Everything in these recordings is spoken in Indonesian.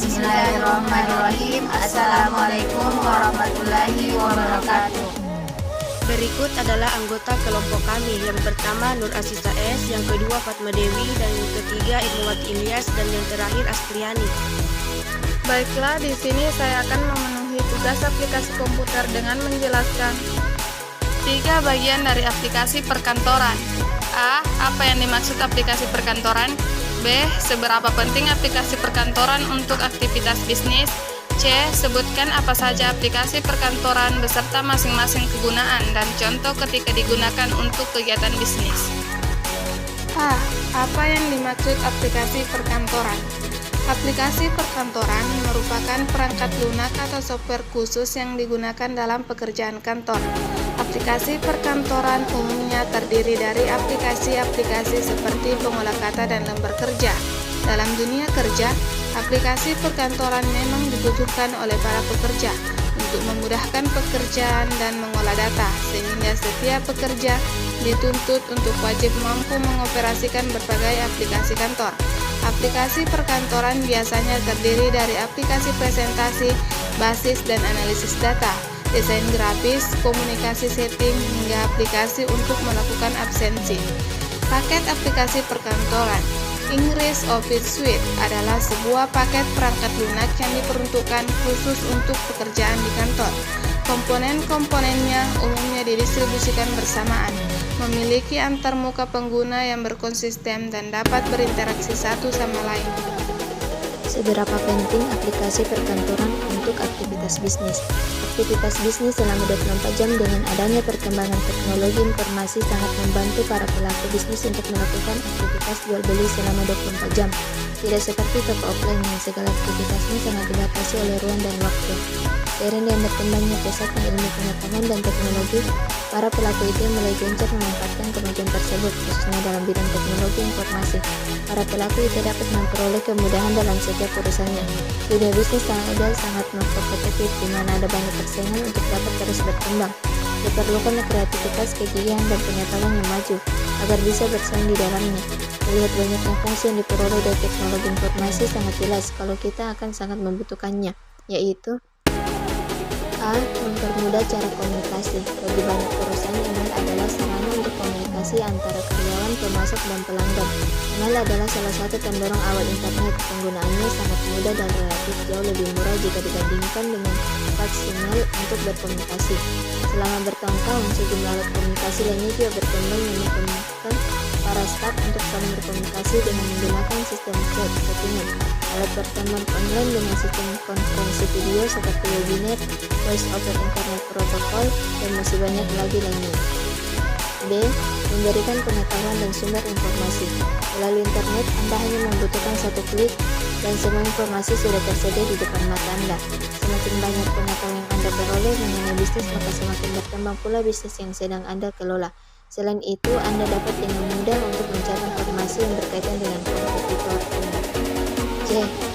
Bismillahirrahmanirrahim. Assalamualaikum warahmatullahi wabarakatuh. Berikut adalah anggota kelompok kami. Yang pertama Nur Asisa S, yang kedua Fatma Dewi, dan yang ketiga Ibnuwati Ilyas, dan yang terakhir Aspriani. Baiklah, di sini saya akan memenuhi tugas aplikasi komputer dengan menjelaskan 3 bagian dari aplikasi perkantoran. A. Apa yang dimaksud aplikasi perkantoran? B. Seberapa penting aplikasi perkantoran untuk aktivitas bisnis? C. Sebutkan apa saja aplikasi perkantoran beserta masing-masing kegunaan dan contoh ketika digunakan untuk kegiatan bisnis. A. Apa yang dimaksud aplikasi perkantoran? Aplikasi perkantoran merupakan perangkat lunak atau software khusus yang digunakan dalam pekerjaan kantor. Aplikasi perkantoran umumnya terdiri dari aplikasi-aplikasi seperti pengolah kata dan lembar kerja. Dalam dunia kerja, aplikasi perkantoran memang dibutuhkan oleh para pekerja untuk memudahkan pekerjaan dan mengolah data, sehingga setiap pekerja dituntut untuk wajib mampu mengoperasikan berbagai aplikasi kantor. Aplikasi perkantoran biasanya terdiri dari aplikasi presentasi, basis dan analisis data, desain grafis, komunikasi setting, hingga aplikasi untuk melakukan absensi. Paket aplikasi perkantoran Inggris Office Suite adalah sebuah paket perangkat lunak yang diperuntukkan khusus untuk pekerjaan di kantor. Komponen-komponennya umumnya didistribusikan bersamaan, memiliki antarmuka pengguna yang berkonsisten dan dapat berinteraksi satu sama lain. Seberapa penting aplikasi perkantoran untuk aktivitas bisnis? Aktivitas bisnis selama 24 jam dengan adanya perkembangan teknologi informasi sangat membantu para pelaku bisnis untuk melakukan aktivitas jual beli selama 24 jam. Tidak seperti toko offline yang segala aktivitasnya sangat dibatasi oleh ruang dan waktu. Seiring dengan berkembangnya pesatnya ilmu pengetahuan dan teknologi, para pelaku itu mulai gencar memanfaatkan kemajuan tersebut, khususnya dalam bidang teknologi informasi. Para pelaku itu dapat memperoleh kemudahan dalam setiap urusannya. Dunia bisnis sangat kompetitif, di mana ada banyak persaingan untuk dapat terus berkembang. Diperlukan kreativitas, kegigihan, dan pengetahuan yang maju agar bisa bersaing di dalamnya. Melihat banyaknya fungsi yang diperoleh dari teknologi informasi, sangat jelas kalau kita akan sangat membutuhkannya, yaitu A. Mempermudah cara komunikasi. Bagi banyak perusahaan, email adalah sarana untuk komunikasi antara karyawan, pemasok, dan pelanggan. Email adalah salah satu pendorong awal internet. Penggunaannya sangat mudah dan relatif jauh lebih murah jika dibandingkan dengan fax email untuk berkomunikasi. Selama bertahun-tahun, sejumlah alat komunikasi lainnya juga berkembang yang memungkinkan para staf untuk saling berkomunikasi dengan menggunakan sistem chat, chattingan, alat pertemuan online dengan sistem konferensi video seperti webinar, voice over internet protocol, dan masih banyak lagi lainnya. B. Memberikan pengetahuan dan sumber informasi. Melalui internet, Anda hanya membutuhkan satu klik dan semua informasi sudah tersedia di depan mata Anda. Semakin banyak pengetahuan yang Anda peroleh mengenai bisnis, maka semakin berkembang pula bisnis yang sedang Anda kelola. Selain itu, Anda dapat dengan mudah untuk mencari informasi yang berkaitan dengan kompetitor Anda. C.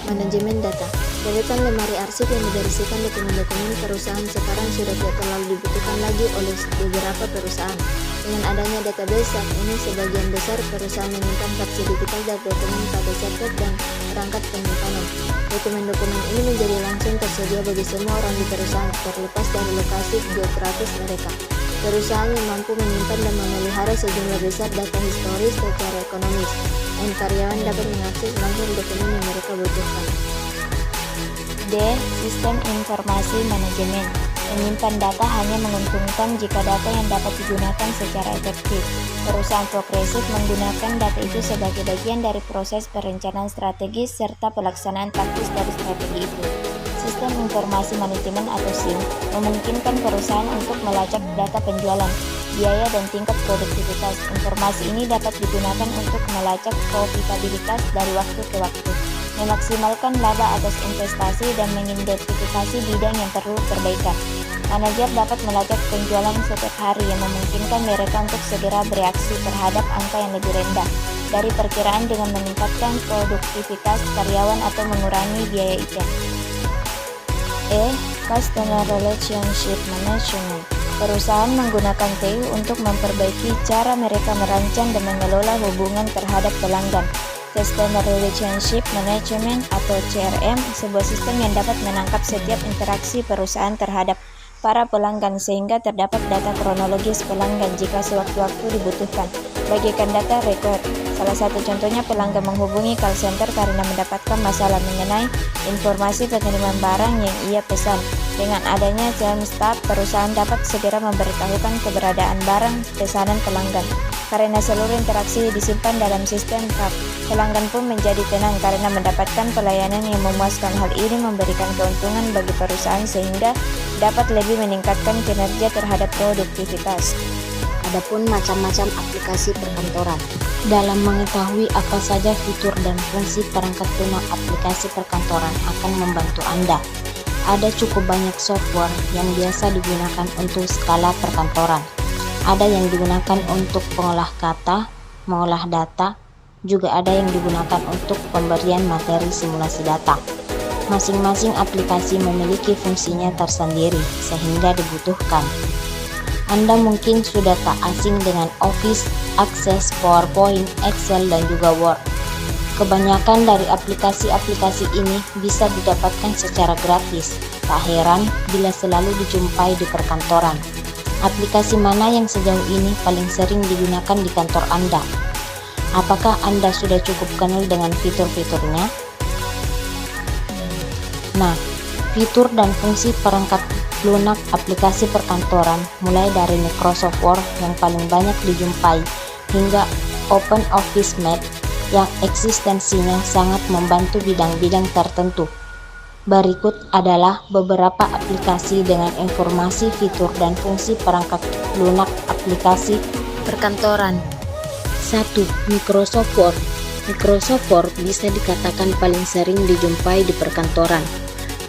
Manajemen data. Deretan lemari arsip yang diberisikan dokumen-dokumen perusahaan sekarang sudah tidak terlalu dibutuhkan lagi oleh beberapa perusahaan. Dengan adanya database saat ini, sebagian besar perusahaan menyimpan versi digital dari dokumen pada server dan perangkat penyimpanan. Dokumen-dokumen ini menjadi langsung tersedia bagi semua orang di perusahaan, terlepas dari lokasi geografis mereka. Perusahaan yang mampu menyimpan dan memelihara sejumlah besar data historis secara ekonomis, dan karyawan dapat mengakses langsung dokumen yang mereka butuhkan. D. Sistem informasi manajemen. Menyimpan data hanya menguntungkan jika data yang dapat digunakan secara efektif. Perusahaan progresif menggunakan data itu sebagai bagian dari proses perencanaan strategis serta pelaksanaan taktis dari strategi itu. Sistem informasi manajemen atau SIM memungkinkan perusahaan untuk melacak data penjualan, biaya, dan tingkat produktivitas. Informasi ini dapat digunakan untuk melacak profitabilitas dari waktu ke waktu, memaksimalkan laba atas investasi, dan mengidentifikasi bidang yang perlu perbaikan. Manajer dapat melacak penjualan setiap hari yang memungkinkan mereka untuk segera bereaksi terhadap angka yang lebih rendah dari perkiraan dengan meningkatkan produktivitas karyawan atau mengurangi biaya item. E. Customer Relationship Management. Perusahaan menggunakan TI untuk memperbaiki cara mereka merancang dan mengelola hubungan terhadap pelanggan. Customer Relationship Management atau CRM, sebuah sistem yang dapat menangkap setiap interaksi perusahaan terhadap para pelanggan sehingga terdapat data kronologis pelanggan jika sewaktu-waktu dibutuhkan. Bagikan data record. Salah satu contohnya pelanggan menghubungi call center karena mendapatkan masalah mengenai informasi pengiriman barang yang ia pesan. Dengan adanya CRM Start, perusahaan dapat segera memberitahukan keberadaan barang pesanan pelanggan. Karena seluruh interaksi disimpan dalam sistem TAP, pelanggan pun menjadi tenang karena mendapatkan pelayanan yang memuaskan. Hal ini memberikan keuntungan bagi perusahaan sehingga dapat lebih meningkatkan kinerja terhadap produktivitas. Adapun macam-macam aplikasi perkantoran. Dalam mengetahui apa saja fitur dan fungsi perangkat lunak aplikasi perkantoran akan membantu Anda. Ada cukup banyak software yang biasa digunakan untuk skala perkantoran. Ada yang digunakan untuk pengolah kata, mengolah data, juga ada yang digunakan untuk pemberian materi simulasi data. Masing-masing aplikasi memiliki fungsinya tersendiri sehingga dibutuhkan. Anda mungkin sudah tak asing dengan Office, Access, PowerPoint, Excel, dan juga Word. Kebanyakan dari aplikasi-aplikasi ini bisa didapatkan secara gratis. Tak heran bila selalu dijumpai di perkantoran. Aplikasi mana yang sejauh ini paling sering digunakan di kantor Anda? Apakah Anda sudah cukup kenal dengan fitur-fiturnya? Nah, fitur dan fungsi perangkat lunak aplikasi perkantoran mulai dari Microsoft Word yang paling banyak dijumpai hingga Open Office Mac yang eksistensinya sangat membantu bidang-bidang tertentu. Berikut adalah beberapa aplikasi dengan informasi fitur dan fungsi perangkat lunak aplikasi perkantoran. 1. Microsoft Word. Microsoft Word bisa dikatakan paling sering dijumpai di perkantoran.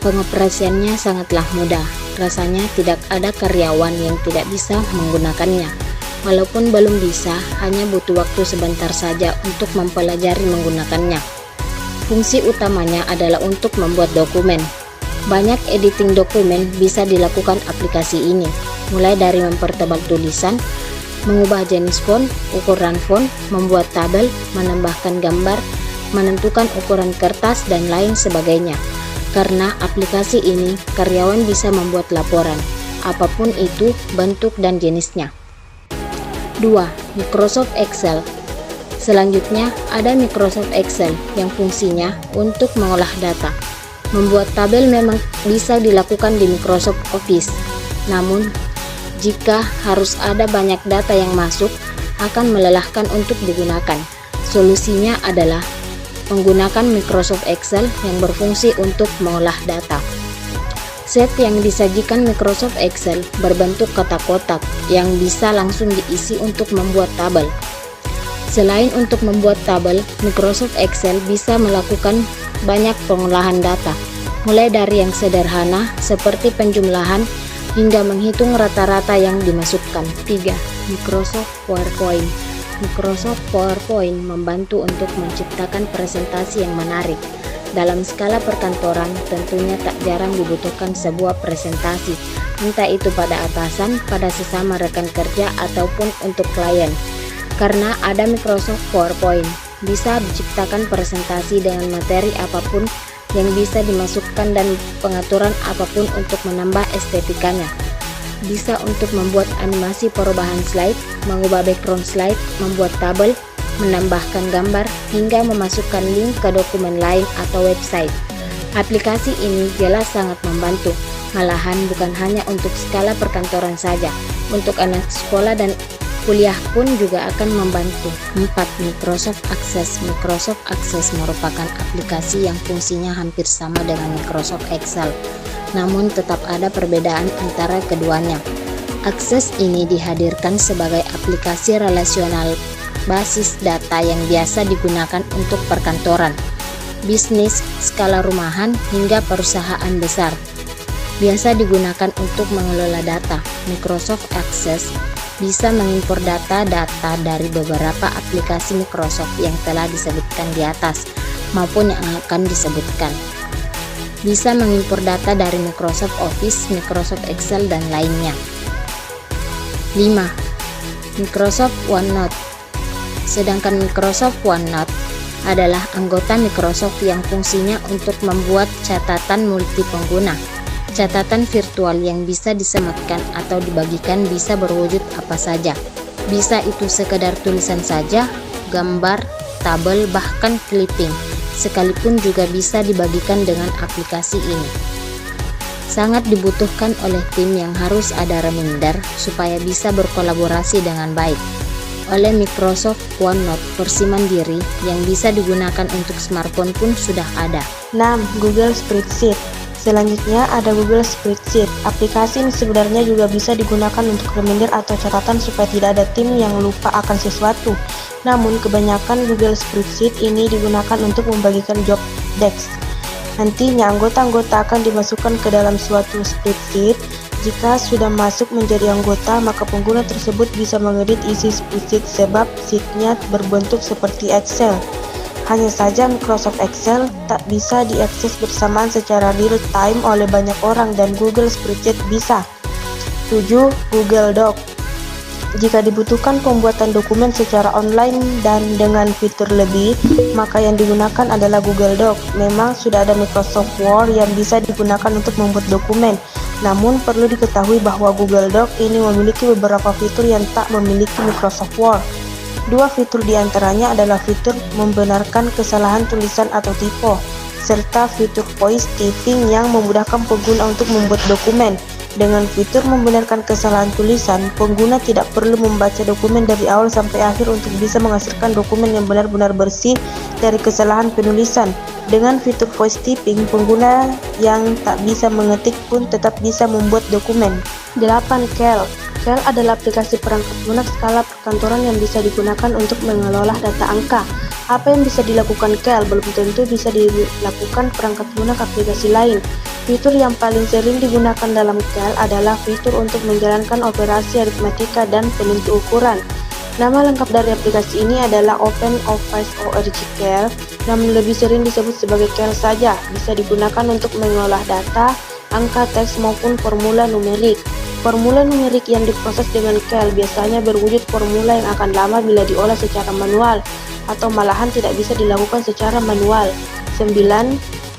Pengoperasiannya sangatlah mudah. Rasanya tidak ada karyawan yang tidak bisa menggunakannya. Walaupun belum bisa, hanya butuh waktu sebentar saja untuk mempelajari menggunakannya. Fungsi utamanya adalah untuk membuat dokumen. Banyak editing dokumen bisa dilakukan aplikasi ini, mulai dari mempertebal tulisan, mengubah jenis font, ukuran font, membuat tabel, menambahkan gambar, menentukan ukuran kertas, dan lain sebagainya. Karena aplikasi ini, karyawan bisa membuat laporan, apapun itu bentuk dan jenisnya. 2. Microsoft Excel. Selanjutnya, ada Microsoft Excel yang fungsinya untuk mengolah data. Membuat tabel memang bisa dilakukan di Microsoft Office. Namun, jika harus ada banyak data yang masuk, akan melelahkan untuk digunakan. Solusinya adalah menggunakan Microsoft Excel yang berfungsi untuk mengolah data. Set yang disajikan Microsoft Excel berbentuk kotak-kotak yang bisa langsung diisi untuk membuat tabel. Selain untuk membuat tabel, Microsoft Excel bisa melakukan banyak pengolahan data, mulai dari yang sederhana seperti penjumlahan hingga menghitung rata-rata yang dimasukkan. 3. Microsoft PowerPoint. Microsoft PowerPoint membantu untuk menciptakan presentasi yang menarik. Dalam skala perkantoran, tentunya tak jarang dibutuhkan sebuah presentasi, entah itu pada atasan, pada sesama rekan kerja, ataupun untuk klien. Karena ada Microsoft PowerPoint, bisa diciptakan presentasi dengan materi apapun yang bisa dimasukkan dan pengaturan apapun untuk menambah estetikanya. Bisa untuk membuat animasi perubahan slide, mengubah background slide, membuat tabel, menambahkan gambar, hingga memasukkan link ke dokumen lain atau website. Aplikasi ini jelas sangat membantu, malahan bukan hanya untuk skala perkantoran saja, untuk anak sekolah dan kuliah pun juga akan membantu. 4. Microsoft Access. Microsoft Access merupakan aplikasi yang fungsinya hampir sama dengan Microsoft Excel, namun tetap ada perbedaan antara keduanya. Access ini dihadirkan sebagai aplikasi relasional basis data yang biasa digunakan untuk perkantoran, bisnis, skala rumahan, hingga perusahaan besar. Biasa digunakan untuk mengelola data. Microsoft Access bisa mengimpor data-data dari beberapa aplikasi Microsoft yang telah disebutkan di atas maupun yang akan disebutkan. Bisa mengimpor data dari Microsoft Office, Microsoft Excel, dan lainnya. 5. Microsoft OneNote. Sedangkan Microsoft OneNote adalah anggota Microsoft yang fungsinya untuk membuat catatan multipengguna. Catatan virtual yang bisa disematkan atau dibagikan bisa berwujud apa saja. Bisa itu sekedar tulisan saja, gambar, tabel, bahkan clipping. Sekalipun juga bisa dibagikan dengan aplikasi ini. Sangat dibutuhkan oleh tim yang harus ada reminder supaya bisa berkolaborasi dengan baik. Oleh Microsoft OneNote versi mandiri yang bisa digunakan untuk smartphone pun sudah ada. 6. Google Spreadsheet. Selanjutnya ada Google Spreadsheet. Aplikasi ini sebenarnya juga bisa digunakan untuk reminder atau catatan supaya tidak ada tim yang lupa akan sesuatu. Namun kebanyakan Google Spreadsheet ini digunakan untuk membagikan job desk. Nantinya anggota-anggota akan dimasukkan ke dalam suatu spreadsheet. Jika sudah masuk menjadi anggota, maka pengguna tersebut bisa mengedit isi spreadsheet sebab sheet-nya berbentuk seperti Excel. Hanya saja Microsoft Excel tak bisa diakses bersamaan secara real time oleh banyak orang dan Google Spreadsheet bisa. 7. Google Doc. Jika dibutuhkan pembuatan dokumen secara online dan dengan fitur lebih, maka yang digunakan adalah Google Doc. Memang sudah ada Microsoft Word yang bisa digunakan untuk membuat dokumen. Namun perlu diketahui bahwa Google Doc ini memiliki beberapa fitur yang tak memiliki Microsoft Word. Dua fitur diantaranya adalah fitur membenarkan kesalahan tulisan atau typo, serta fitur voice typing yang memudahkan pengguna untuk membuat dokumen. Dengan fitur membenarkan kesalahan tulisan, pengguna tidak perlu membaca dokumen dari awal sampai akhir untuk bisa menghasilkan dokumen yang benar-benar bersih dari kesalahan penulisan. Dengan fitur voice typing, pengguna yang tak bisa mengetik pun tetap bisa membuat dokumen. 8. Cal. Cal adalah aplikasi perangkat lunak skala perkantoran yang bisa digunakan untuk mengelola data angka. Apa yang bisa dilakukan Cal belum tentu bisa dilakukan perangkat lunak aplikasi lain. Fitur yang paling sering digunakan dalam Cal adalah fitur untuk menjalankan operasi aritmatika dan penentu ukuran. Nama lengkap dari aplikasi ini adalah OpenOffice.org Cal, namun lebih sering disebut sebagai Cal saja. Bisa digunakan untuk mengolah data, angka, teks maupun formula numerik. Formula numerik yang diproses dengan Cal biasanya berwujud formula yang akan lama bila diolah secara manual, atau malahan tidak bisa dilakukan secara manual. 9.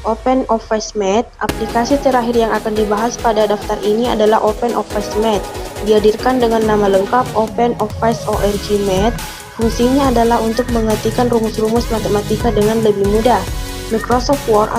OpenOffice Math. Aplikasi terakhir yang akan dibahas pada daftar ini adalah OpenOffice Math. Dihadirkan dengan nama lengkap OpenOffice.org Math. Fungsinya adalah untuk mengetikkan rumus-rumus matematika dengan lebih mudah. Microsoft Word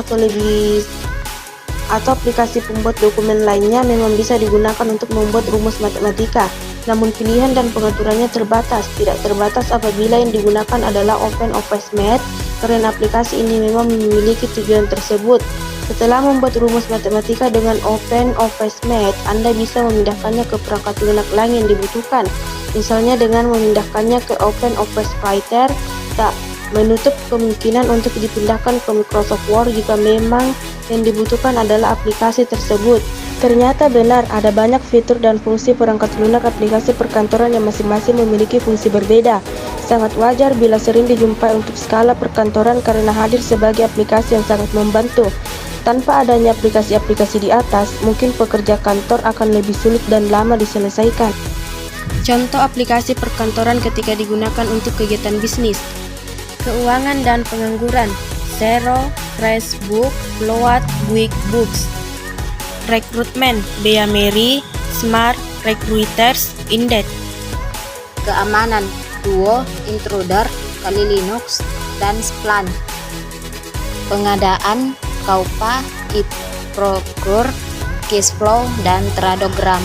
atau aplikasi pembuat dokumen lainnya memang bisa digunakan untuk membuat rumus matematika. Namun pilihan dan pengaturannya terbatas. Tidak terbatas apabila yang digunakan adalah OpenOffice Math, karena aplikasi ini memang memiliki tujuan tersebut. Setelah membuat rumus matematika dengan OpenOffice Math, Anda bisa memindahkannya ke perangkat lunak lain yang dibutuhkan. Misalnya dengan memindahkannya ke OpenOffice Writer, tak menutup kemungkinan untuk dipindahkan ke Microsoft Word jika memang yang dibutuhkan adalah aplikasi tersebut. Ternyata benar, ada banyak fitur dan fungsi perangkat lunak aplikasi perkantoran yang masing-masing memiliki fungsi berbeda. Sangat wajar bila sering dijumpai untuk skala perkantoran karena hadir sebagai aplikasi yang sangat membantu. Tanpa adanya aplikasi-aplikasi di atas, mungkin pekerja kantor akan lebih sulit dan lama diselesaikan. Contoh aplikasi perkantoran ketika digunakan untuk kegiatan bisnis: keuangan dan pengangguran, Xero, Freshbook, Float, QuickBooks. Rekrutmen, Bea Mary, Smart, Recruiters, Indeed. Keamanan, Duo, Intruder, Kali Linux, dan Splunk. Pengadaan, Coupa, Procure, Cashflow, dan Tradogram.